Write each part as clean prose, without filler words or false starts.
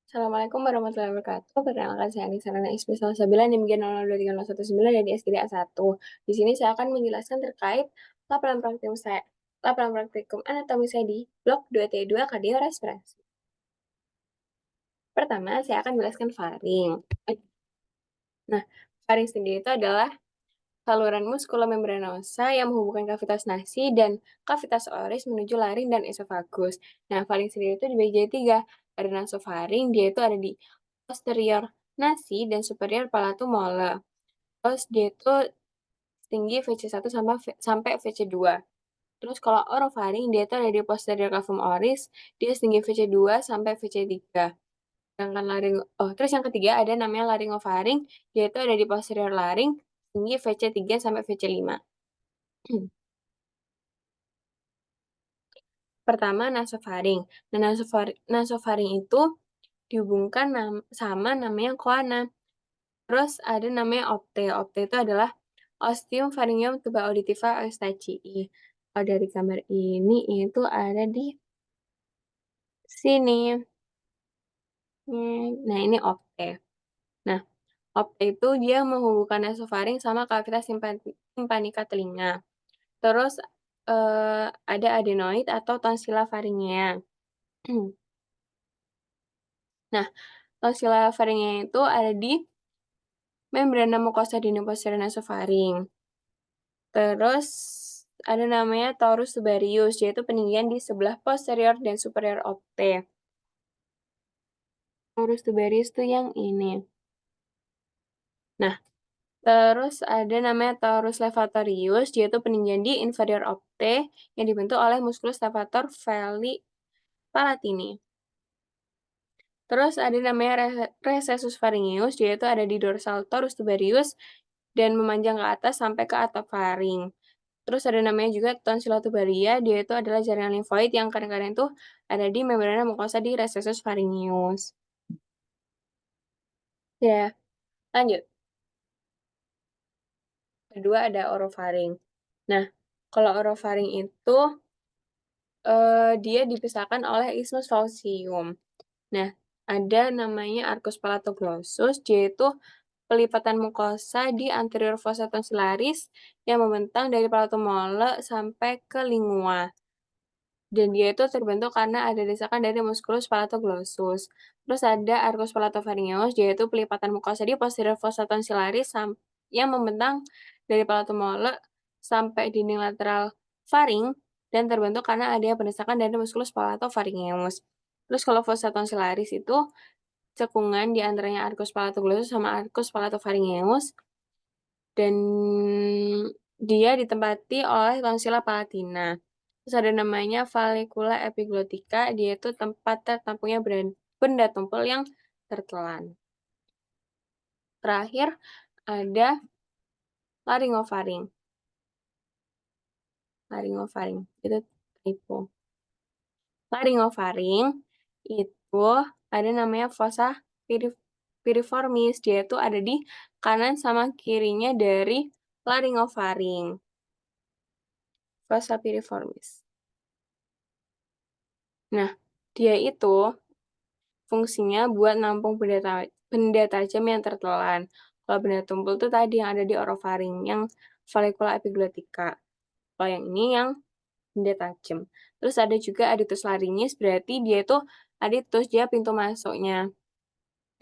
Assalamualaikum warahmatullahi wabarakatuh. Perkenalkan saya Anissa Rana Ismi Salsabila NIM 0023019 dari SKDA 1. Di sini saya akan menjelaskan terkait laporan praktikum anatomi saya di blok 2T2 kardiorespirasi. Pertama, saya akan menjelaskan faring. Nah, faring sendiri itu adalah saluran muskulomembranosa yang menghubungkan kavitas nasi dan kavitas oris menuju laring dan esofagus. Nah, faring sendiri itu dibagi jadi tiga. Ada nasofaring, dia itu ada di posterior nasi dan superior palatum mole. Terus dia itu tinggi VC1 sampai VC2. Terus kalau orofaring, dia itu ada di posterior cavum oris, dia tinggi VC2 sampai VC3. Sedangkan terus yang ketiga ada namanya laryngofaring, dia itu ada di posterior laring, tinggi VC3 sampai VC5. Pertama, nasofaring. Nah, nasofaring itu dihubungkan sama namanya koana. Terus ada namanya opte. Opte itu adalah Ostium pharyngeum tuba auditiva eustachii. Kalau dari gambar ini itu ada di sini. Nah, ini opte. Nah, opte itu dia menghubungkan nasofaring sama kavitas timpanika telinga. Terus ada adenoid atau tonsilla pharyngea. Nah, tonsilla pharyngea itu ada di membrana mukosa dini posterior nasofaring. Terus ada namanya torus tubarius, yaitu peninggian di sebelah posterior dan superior opte. Torus tubarius itu yang ini. Nah, terus ada namanya torus levatorius, yaitu peninggian di inferior opte yang dibentuk oleh musculus levator veli palatini. Terus ada namanya recessus pharyngeus, yaitu ada di dorsal torus tubarius dan memanjang ke atas sampai ke atap faring. Terus ada namanya juga tonsilla tubaria, dia itu adalah jaringan limfoid yang kadang-kadang itu ada di membrana mukosa di recessus pharyngeus. Ya, lanjut. Kedua ada orofaring. Nah, kalau orofaring itu dia dipisahkan oleh isthmus faucium. Nah, ada namanya arcus palatoglossus, yaitu pelipatan mukosa di anterior fossa tonsillaris yang membentang dari palatum mole sampai ke lingua. Dan dia itu terbentuk karena ada desakan dari musculus palatoglossus. Terus ada arcus palatopharyngeus, yaitu pelipatan mukosa di posterior fossa tonsillaris yang membentang dari palatum mole sampai dinding lateral faring dan terbentuk karena adanya pendesakan dari musculus palatopharyngeus. Terus kalau fossa tonsillaris itu cekungan di antaranya arcus palatoglossus sama arcus palatopharyngeus dan dia ditempati oleh tonsilla palatina. Terus ada namanya vallecula epiglottica, dia itu tempat tertampungnya benda tumpul yang tertelan. Terakhir ada laryngofaring. Laryngofaring itu typo. Laryngofaring itu ada namanya fossa piriformis, dia itu ada di kanan sama kirinya dari laryngofaring. Fossa piriformis. Nah, dia itu fungsinya buat nampung benda tajam yang tertelan. Kalau benda tumpul tuh tadi yang ada di orofaring, yang vallecula epiglottica. Kalau yang ini yang benda tajam. Terus ada juga aditus laringis, berarti dia itu aditus, dia pintu masuknya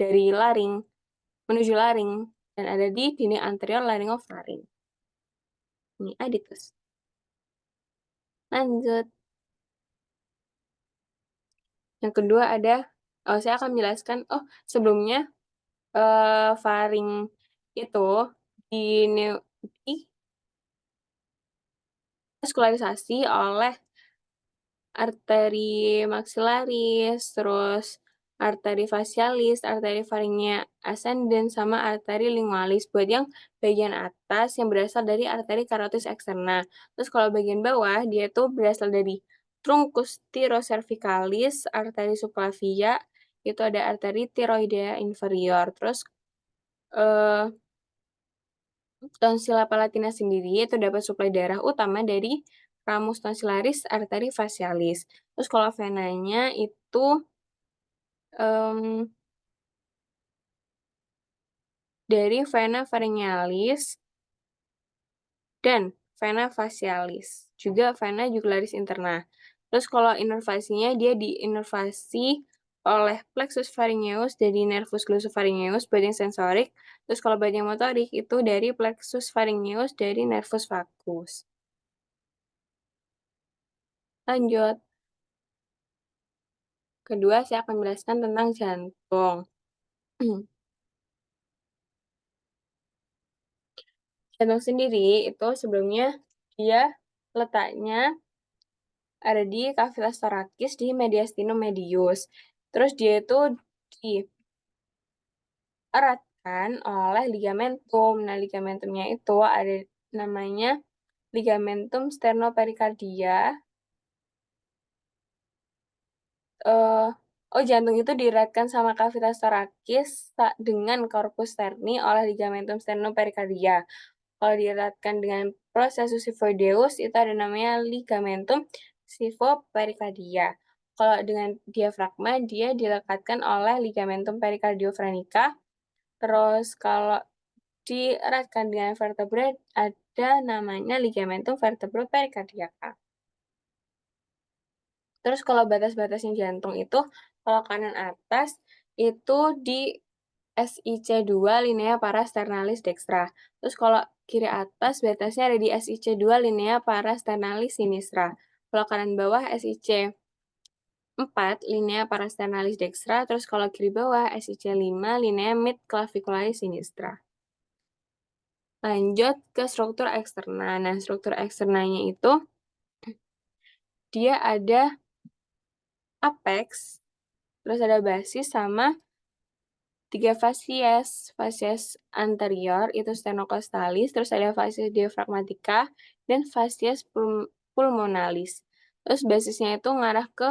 dari laring menuju laring dan ada di dinding anterior laryngofaring. Ini aditus. Lanjut. Yang kedua ada, saya akan menjelaskan, sebelumnya faring itu di divaskularisasi oleh arteri maxillaris, terus arteri facialis, arteri faringea ascendens, sama arteri lingualis buat yang bagian atas yang berasal dari arteri carotis externa. Terus kalau bagian bawah dia tuh berasal dari truncus thyrocervicalis, arteri subclavia, itu ada arteri thyroidea inferior. Terus tonsilla palatina sendiri itu dapat suplai darah utama dari ramus tonsillaris arteri facialis. Terus kalau venanya itu mmm, dari vena pharyngealis dan vena facialis, juga vena jugularis interna. Terus kalau inervasinya dia diinervasi oleh plexus pharyngeus dari nervus glossopharyngeus bagian sensorik, terus kalau bagian motorik itu dari plexus pharyngeus dari nervus vagus. Lanjut, kedua saya akan menjelaskan tentang jantung. Jantung sendiri itu sebelumnya dia letaknya ada di cavitas thoracis di mediastinum medius. Terus dia itu dieratkan oleh ligamentum. Nah, ligamentumnya itu ada namanya ligamentum sternopericardia. eh jantung itu dieratkan sama cavitas thoracis dengan corpus sterni oleh ligamentum sternopericardia. Kalau dieratkan dengan processus xiphoideus itu ada namanya ligamentum xiphopericardía. Kalau dengan diafragma dia dilekatkan oleh ligamentum pericardiofrenica. Terus kalau dieratkan dengan vertebrae ada namanya ligamentum vertebropericardiaca. Terus kalau batas-batasnya jantung itu kalau kanan atas itu di SIC2 linea parasternalis dextra. Terus kalau kiri atas batasnya ada di SIC2 linea parasternalis sinistra. Kalau kanan bawah SIC4 linea parasternalis dextra, terus kalau kiri bawah SIC5 linea mid clavicularis sinistra. Lanjut ke struktur eksterna. Nah, struktur eksternanya itu dia ada apex, terus ada basis sama tiga fasies. Fasies anterior itu stenocostalis, terus ada fasies diafragmatica, dan fasies pulmonalis. Terus basisnya itu ngarah ke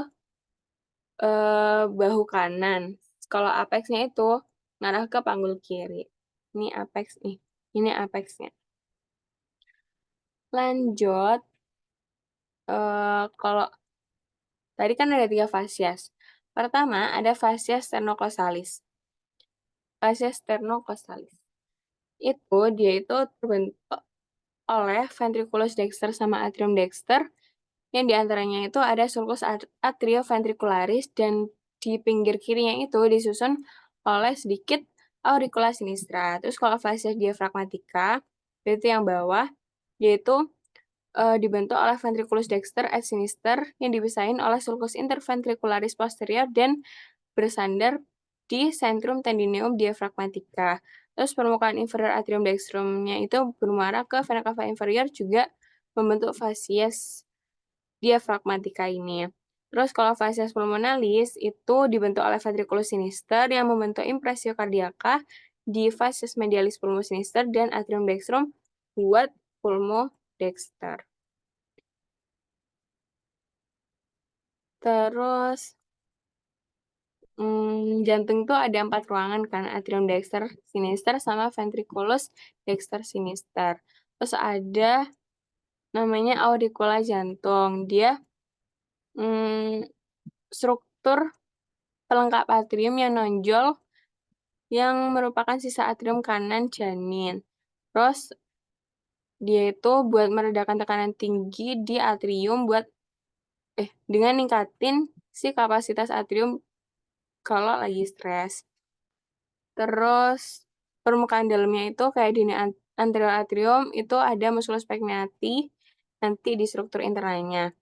bahu kanan. Kalau apexnya itu ngarah ke panggul kiri. Ini apex nih. Ini apexnya. Lanjut, kalau tadi kan ada tiga fasies. Pertama ada fasies sternocostalis. Fasies sternocostalis. Dia itu terbentuk oleh ventriculus dexter sama atrium dexter, yang diantaranya itu ada sulcus atrioventricularis dan di pinggir kirinya itu disusun oleh sedikit auricula sinistra. Terus kalau fasies diafragmatica, itu yang bawah, yaitu dibentuk oleh ventriculus dexter et sinister yang dipisahin oleh sulcus interventricularis posterior dan bersandar di centrum tendineum diafragmatica. Terus permukaan inferior atrium dextrumnya itu bermuara ke vena cava inferior juga membentuk fasies diafragmatica ini. Terus kalau fasies pulmonalis itu dibentuk oleh ventriculus sinister yang membentuk impressio cardiaca di fasies medialis pulmo sinister dan atrium dextrum buat pulmo dexter. Terus jantung itu ada 4 ruangan kan, atrium dexter sinister sama ventriculus dexter sinister. Terus ada namanya auricula jantung. Dia struktur pelengkap atrium yang nonjol yang merupakan sisa atrium kanan janin. Terus dia itu buat meredakan tekanan tinggi di atrium dengan ningkatin si kapasitas atrium kalau lagi stres. Terus permukaan dalamnya itu kayak di anterior atrium itu ada musculus pegmati nanti di struktur internalnya.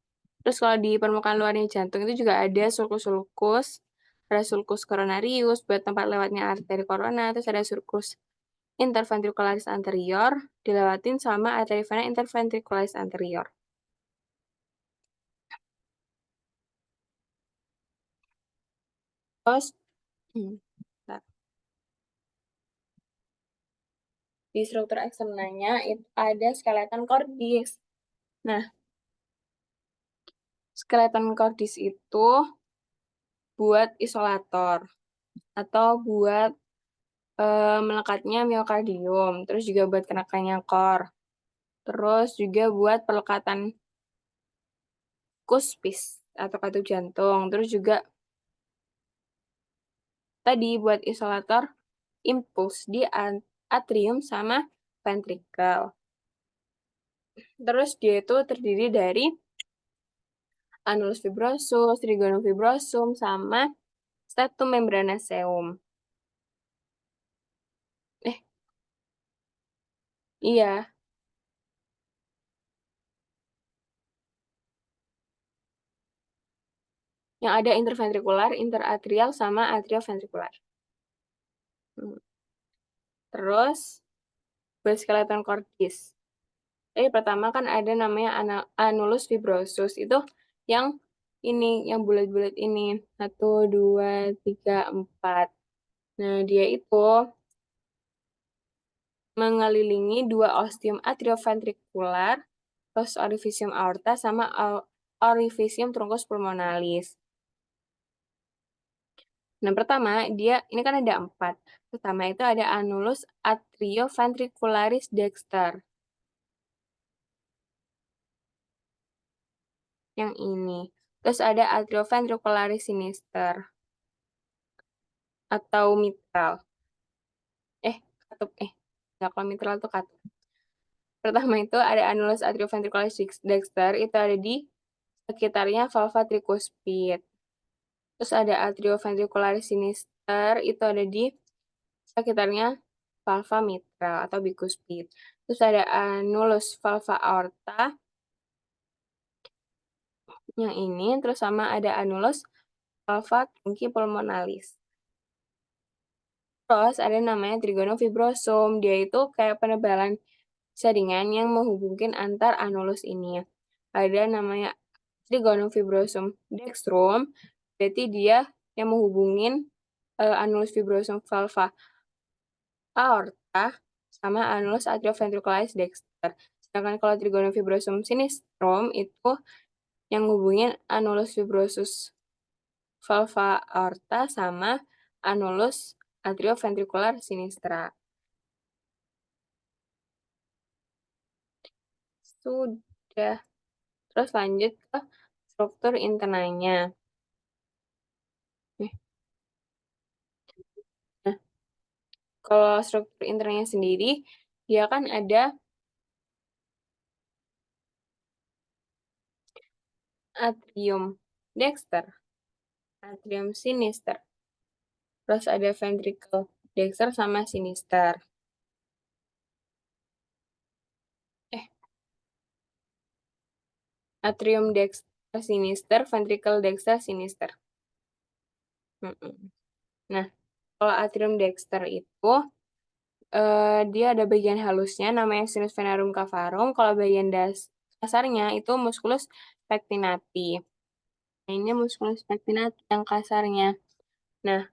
Terus kalau di permukaan luarnya jantung itu juga ada sulcus-sulcus, ada sulcus coronarius buat tempat lewatnya arteri corona, terus ada sulcus interventricularis anterior dilewatin sama arteri vena interventricularis anterior. Terus bentar. Di struktur eksternalnya itu ada skeleton cordis. Nah, skeleton cordis itu buat isolator atau buat melekatnya miokardium, terus juga buat kenakannya core, terus juga buat pelekatan kuspis atau katup jantung, terus juga tadi buat isolator impuls di atrium sama ventricle. Terus dia itu terdiri dari annulus fibrosus, trigonum fibrosum, sama stratum membranaceum. Eh, iya, yang ada interventrikular, interatrial, sama atrioventrikular. Terus, buat skeleton cordis. Jadi pertama kan ada namanya annulus fibrosus, itu yang ini, yang bulat-bulat ini. 1, 2, 3, 4. Nah, dia itu mengelilingi dua ostium atrioventrikular, terus orifisium aorta, sama orifisium truncus pulmonalis. Nah, pertama, dia ini kan ada 4. Pertama itu ada annulus atrioventricularis dexter. Yang ini. Terus ada atrioventricularis sinister. Atau mitral. Katup. Enggak, kalau mitral itu katup. Pertama itu ada annulus atrioventricularis dexter, itu ada di sekitarnya valva tricuspid. Terus ada atrioventricularis sinister, itu ada di sekitarnya valva mitral atau bicuspid. Terus ada annulus valva aorta, yang ini, terus sama ada annulus valva trunci pulmonalis. Terus ada namanya trigonum fibrosum, dia itu kayak penebalan jaringan yang menghubungkan antar annulus ini. Ada namanya trigonum fibrosum dextrum, berarti dia yang menghubungin annulus fibrosum valva aorta sama annulus atrioventricularis dexter. Sedangkan kalau trigonum fibrosum sinistrum itu yang hubungin annulus fibrosus valva aorta sama annulus atrioventricular sinistra. Sudah. Terus lanjut ke struktur internanya. Nah, kalau struktur internanya sendiri, dia kan ada atrium dexter, atrium sinister, terus ada ventricle dexter sama sinister. Atrium dexter sinister, ventricle dexter sinister. Nah, kalau atrium dexter itu dia ada bagian halusnya namanya sinus venarum cavarum. Kalau bagian kasarnya itu musculus pectinati. Nah, ini musculus pectinati yang kasarnya. Nah,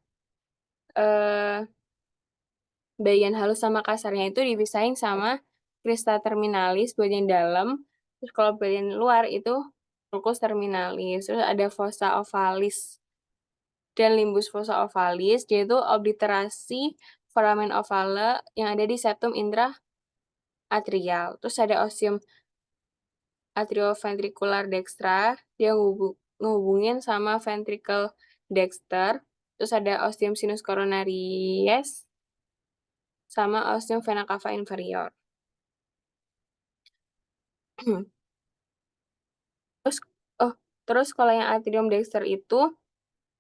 bagian halus sama kasarnya itu dipisahin sama crista terminalis bagian dalam. Terus kalau bagian luar itu sulcus terminalis. Terus ada fossa ovalis dan limbus fossa ovalis, yaitu obliterasi foramen ovale yang ada di septum intra-atrial. Terus ada ostium atrioventricular dextra, dia ngehubungin sama ventricle dexter. Terus ada ostium sinus coronaries, sama ostium vena cava inferior. Terus, terus kalau yang atrium dexter itu,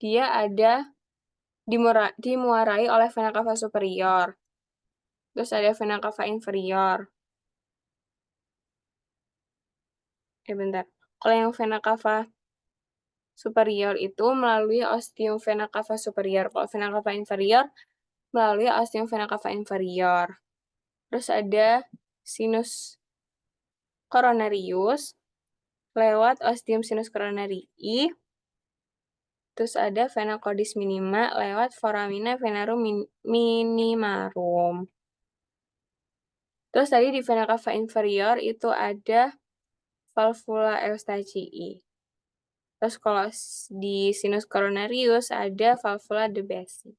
dia ada dimuarai oleh vena cava superior. Terus ada vena cava inferior. Bentar. Kalau yang vena cava superior itu melalui ostium vena cava superior. Kalau vena cava inferior melalui ostium vena cava inferior. Terus ada sinus coronarius lewat ostium sinus coronarii. Terus ada vena cordis minima lewat foramina venarum minimarum. Terus tadi di vena cava inferior itu ada valvula Eustachii. Terus kalau di sinus coronarius ada valvula de Bessy.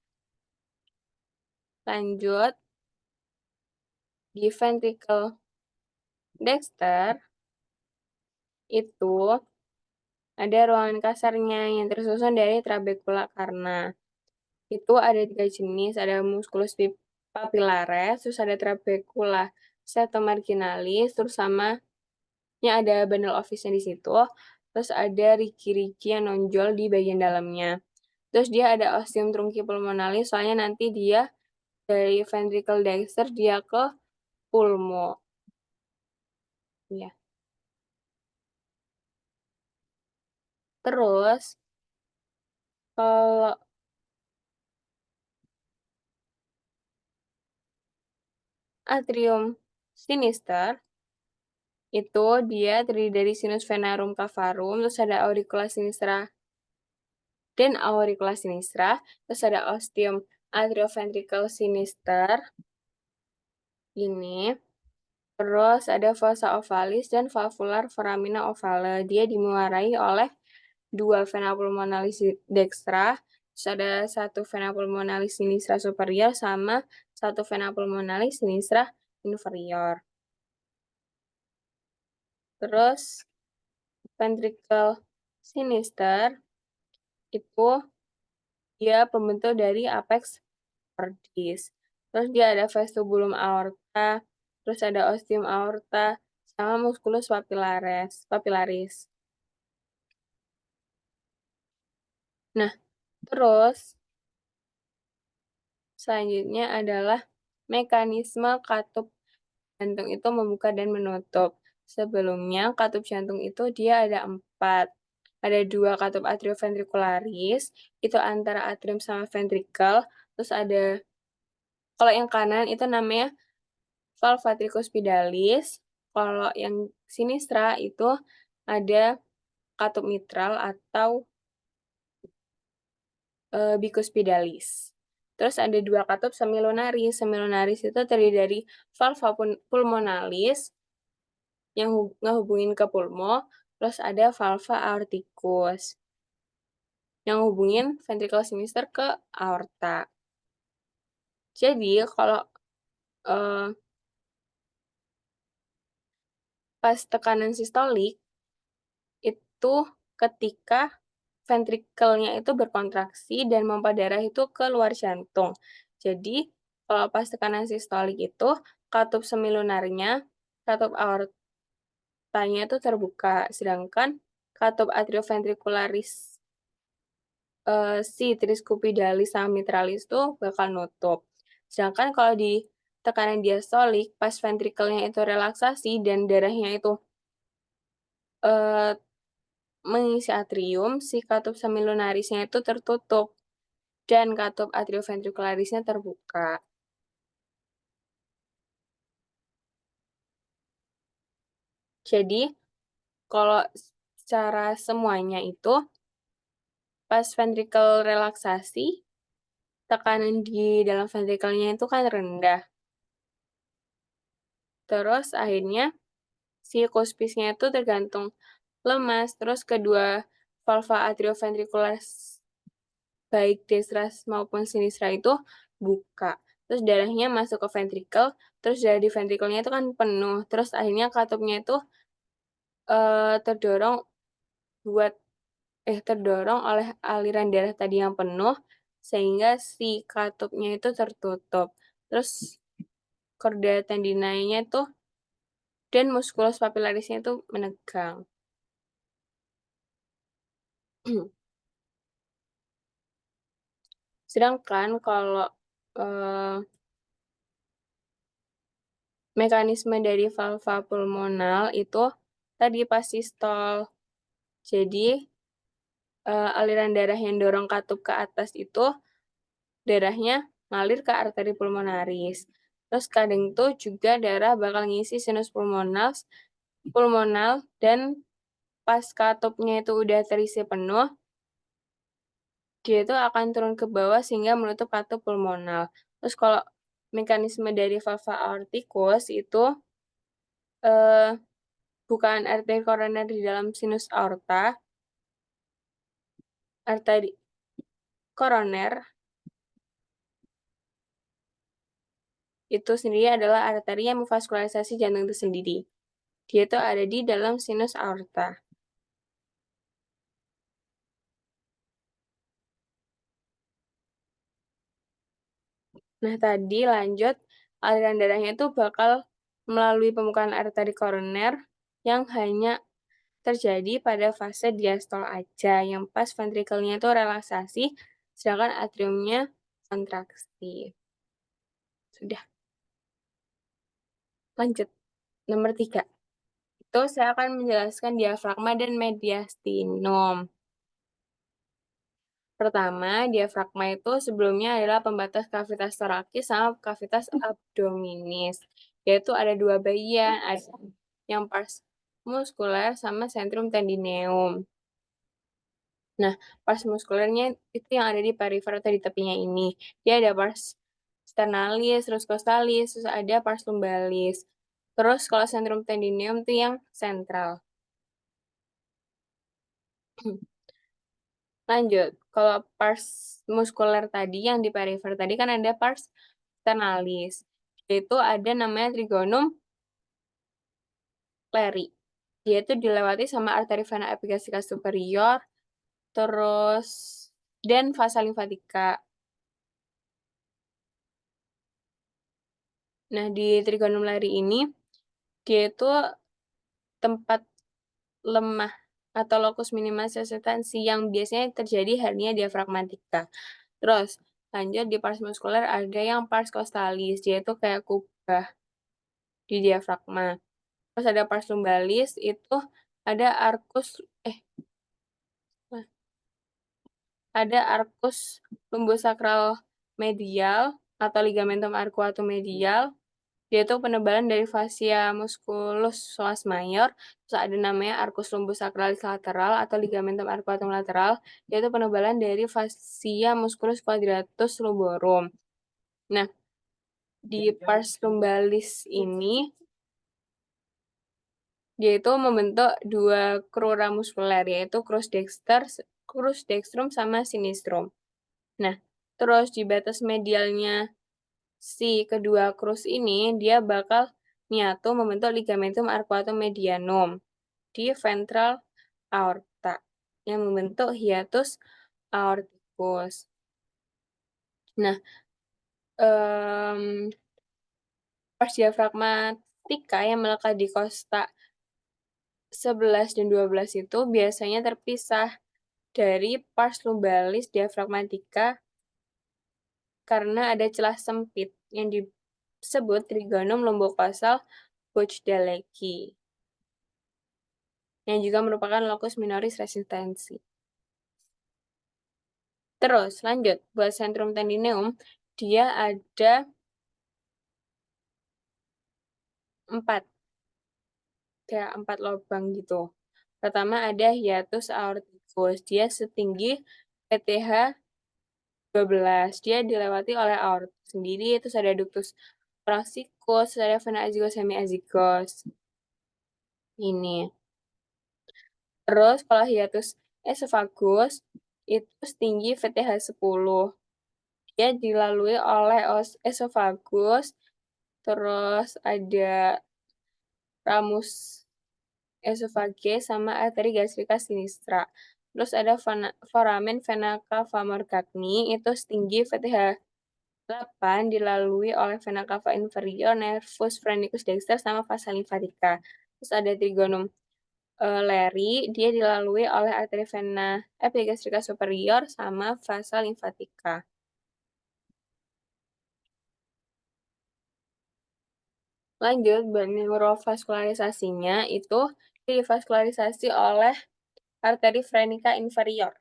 Lanjut, di ventricle dexter itu ada ruangan kasarnya yang tersusun dari trabekula karna. Itu ada 3 jenis, ada musculus papillaris, terus ada trabecula septomarginalis, terus sama yang ada bundle office-nya di situ, terus ada rigi-rigi yang nonjol di bagian dalamnya. Terus dia ada ostium trunki pulmonalis, soalnya nanti dia dari ventricle dexter dia ke pulmo. Iya. Terus kalau atrium sinister itu dia terdiri dari sinus venarum cavarum, terus ada auricula sinistra dan auricula sinistra, terus ada ostium atrioventricle sinister ini, terus ada fossa ovalis dan valvular foramina ovale. Dia dimuarai oleh 2 vena pulmonalis dextra, terus ada 1 vena pulmonalis sinistra superior sama 1 vena pulmonalis sinistra inferior. Terus ventricle sinister itu dia pembentuk dari apex cordis. Terus dia ada vestibulum aorta, terus ada ostium aorta, sama musculus papillaris. Nah, terus selanjutnya adalah mekanisme katup jantung itu membuka dan menutup. Sebelumnya, katup jantung itu dia ada 4. Ada 2 katup atrioventricularis, itu antara atrium sama ventricle, terus ada kalau yang kanan itu namanya valva tricuspidalis, kalau yang sinistra itu ada katup mitral atau bicuspidalis. Terus ada 2 katup semilunaris. Semilunaris itu terdiri dari valva pulmonalis yang ngehubungin ke pulmo, terus ada valva aorticus yang hubungin ventricle sinister ke aorta. Jadi kalau uh, pas tekanan sistolik itu ketika ventrikelnya itu berkontraksi dan memompa darah itu ke luar jantung. Jadi kalau pas tekanan sistolik itu katup semilunarnya, katup aortanya itu terbuka, sedangkan katup atrioventricularis si tricuspidalis sama mitralis tuh bakal nutup. Sedangkan kalau di tekanan diastolik, pas ventrikelnya itu relaksasi dan darahnya itu uh, mengisi atrium, si katup semilunarisnya itu tertutup dan katup atrioventricularisnya terbuka. Jadi, kalau secara semuanya itu pas ventricle relaksasi, tekanan di dalam ventrikelnya itu kan rendah. Terus akhirnya si kuspisnya itu tergantung lemas, terus kedua valva atrioventricular baik dextras maupun sinistra itu buka. Terus darahnya masuk ke ventricle, terus dari ventrikelnya itu kan penuh, terus akhirnya katupnya itu terdorong buat terdorong oleh aliran darah tadi yang penuh, sehingga si katupnya itu tertutup. Terus korda tendinanya itu dan musculus papillarisnya itu menegang. Sedangkan kalau mekanisme dari valva pulmonal itu tadi pas sistol. Jadi aliran darah yang dorong katup ke atas itu darahnya ngalir ke arteri pulmonaris. Terus kadang itu juga darah bakal ngisi sinus pulmonal dan pas katupnya itu udah terisi penuh, dia itu akan turun ke bawah sehingga menutup katup pulmonal. Terus kalau mekanisme dari valva aorticus itu eh, bukan arteri koroner di dalam sinus aorta, arteri koroner itu sendiri adalah arteri yang memvaskularisasi jantung itu sendiri. Dia itu ada di dalam sinus aorta. Nah, tadi lanjut, aliran darahnya itu bakal melalui pembukaan arteri koroner yang hanya terjadi pada fase diastol aja, yang pas ventrikelnya itu relaksasi, sedangkan atriumnya kontraksi. Sudah, lanjut. Nomor 3, itu saya akan menjelaskan diafragma dan mediastinum. Pertama, diafragma itu sebelumnya adalah pembatas kavitas torakis sama kavitas abdominis, yaitu ada dua bagian, ada yang pars muskuler sama centrum tendineum. Nah, pars muskulernya itu yang ada di perifer atau di tepinya ini. Dia ada pars sternalis, terus costalis, terus ada pars lumbalis. Terus kalau centrum tendineum itu yang sentral. Lanjut, kalau pars muskuler tadi yang di perifer tadi kan ada pars sternalis. Itu ada namanya trigonum leri. Dia itu dilewati sama arteri vena epigastris superior, terus dan vasa limfatika. Nah, di trigonum leri ini dia itu tempat lemah atau lokus minima substansi yang biasanya terjadi hernia diafragmatika. Terus, lanjut di pars muskuler ada yang pars costalis, dia itu kayak kubah di diafragma. Terus ada pars lumbalis, itu ada arcus lumbosacral medial atau ligamentum arcuatum medial, yaitu penebalan dari fascia musculus psoas major, terus ada namanya arcus lumbosacralis lateral atau ligamentum arcuatum lateral, yaitu penebalan dari fascia musculus quadratus lumborum. Nah, di pars lumbalis ini dia itu membentuk dua crura muskuler, yaitu crus dextrum sama sinistrum. Nah, terus di batas medialnya si kedua crus ini dia bakal nyatu membentuk ligamentum arcuatum medianum di ventral aorta yang membentuk hiatus aorticus. Nah, pars diafragmatika yang melekat di kosta 11 dan 12 itu biasanya terpisah dari pars lumbalis diafragmatika karena ada celah sempit yang disebut trigonum lumbococcal Buchdeleki, yang juga merupakan locus minoris resistensi. Terus lanjut, buat centrum tendineum, dia ada 4, kayak 4 lubang gitu. Pertama ada hiatus aorticus, dia setinggi PTH 12, dia dilewati oleh aorta sendiri, terus ada ductus thoracic,us terus ada vena azygos semiazygos. Ini. Terus kalau hiatus esophagus itu setinggi VTH 10. Dia dilalui oleh esophagus, terus ada ramus esophageal sama arteri gastrika sinistra. Terus ada foramen vena cava morgagni itu setinggi VTH 8 dilalui oleh vena cava inferior, nervus phrenicus dexter sama vasa limfatica. Terus ada trigonum leri, dia dilalui oleh arteri vena epigastrika superior sama vasa limfatika. Lanjut, neurovaskularisasinya itu divaskularisasi oleh arteri frenica inferior.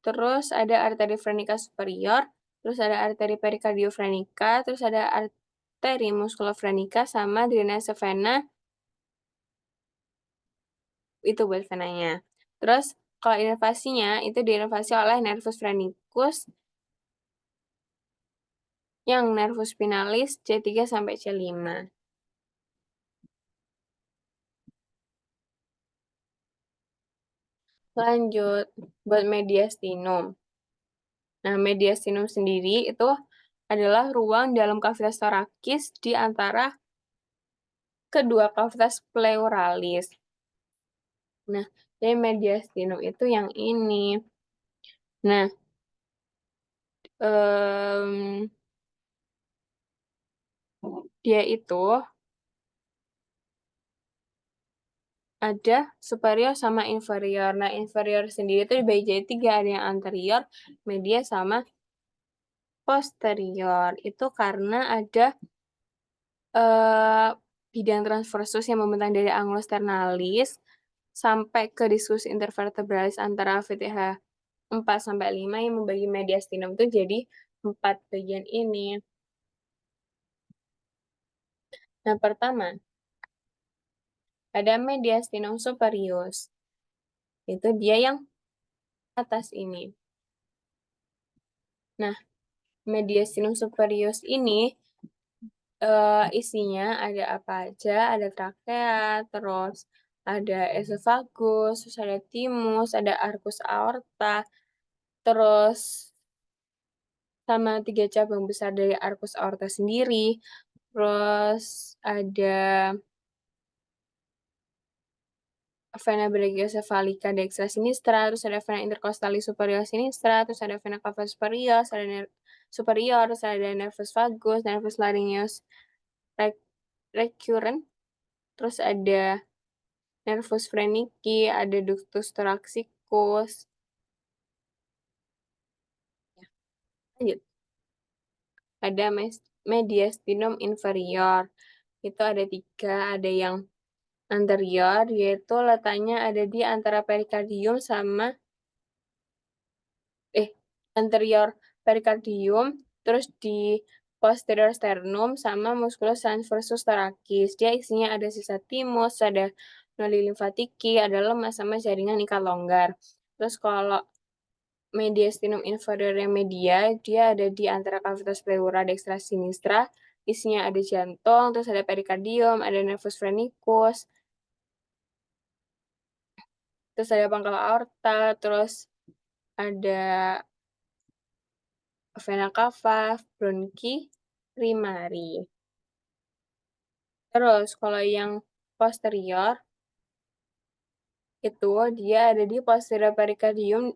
Terus ada arteri frenica superior, terus ada arteri pericardiofrenica, terus ada arteri musculofrenica sama drainase vena, itu buat venanya. Terus kalau inervasinya itu diinervasi oleh nervus phrenicus yang nervus spinalis C3 sampai C5. Lanjut, buat mediastinum. Nah, mediastinum sendiri itu adalah ruang dalam kavitas torakis di antara kedua kavitas pleuralis. Nah, jadi mediastinum itu yang ini. Nah, Dia itu ada superior sama inferior. Nah, inferior sendiri itu dibagi jadi 3, ada yang anterior, medial, sama posterior. Itu karena ada, eee, bidang transversus yang membentang dari angulus ternalis sampai ke diskus intervertebralis antara VTH 4 sampai 5 yang membagi mediastinum itu jadi 4 bagian ini. Nah, pertama, ada mediastinum superius, itu dia yang atas ini. Nah, mediastinum superius ini, isinya ada apa aja, ada trakea, terus ada esofagus, terus ada timus, ada arcus aorta, terus sama 3 cabang besar dari arcus aorta sendiri, terus ada vena brachiocefalica dextra sinistra, terus ada vena intercostalis superior sinistra, terus ada vena cava superior, terus ada superior, terus ada nervus vagus, nervus laryngeus rec recurrent, terus ada nervus phrenici, ada ductus thoraxicus. Lanjut, ada mediastinum inferior, itu ada 3, ada yang anterior, yaitu letaknya ada di antara perikardium sama anterior perikardium, terus di posterior sternum, sama musculus transversus thoracis. Dia isinya ada sisa timus, ada nodi limfatiki, ada lemas, sama jaringan ikat longgar. Terus kalau mediastinum inferior yang media, dia ada di antara cavitas pleura dextra sinistra, isinya ada jantung, terus ada perikardium, ada nervus phrenicus, terus ada pangkal aorta, terus ada vena cava, bronki, primary. Terus kalau yang posterior, itu dia ada di posterior pericardium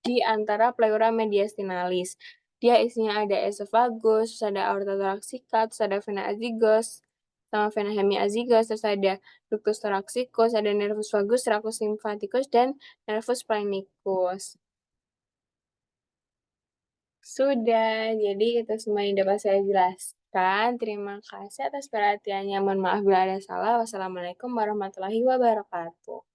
di antara pleura mediastinalis. Dia isinya ada esophagus, terus ada aorta thoracica, terus ada vena azygos, sama vena hemiazygos, terus ada ductus thoraxicus, ada nervus vagus, tracus lymphaticus, dan nervus phrenicus. Sudah, jadi itu semua yang dapat saya jelaskan. Terima kasih atas perhatiannya. Mohon maaf bila ada salah. Wassalamualaikum warahmatullahi wabarakatuh.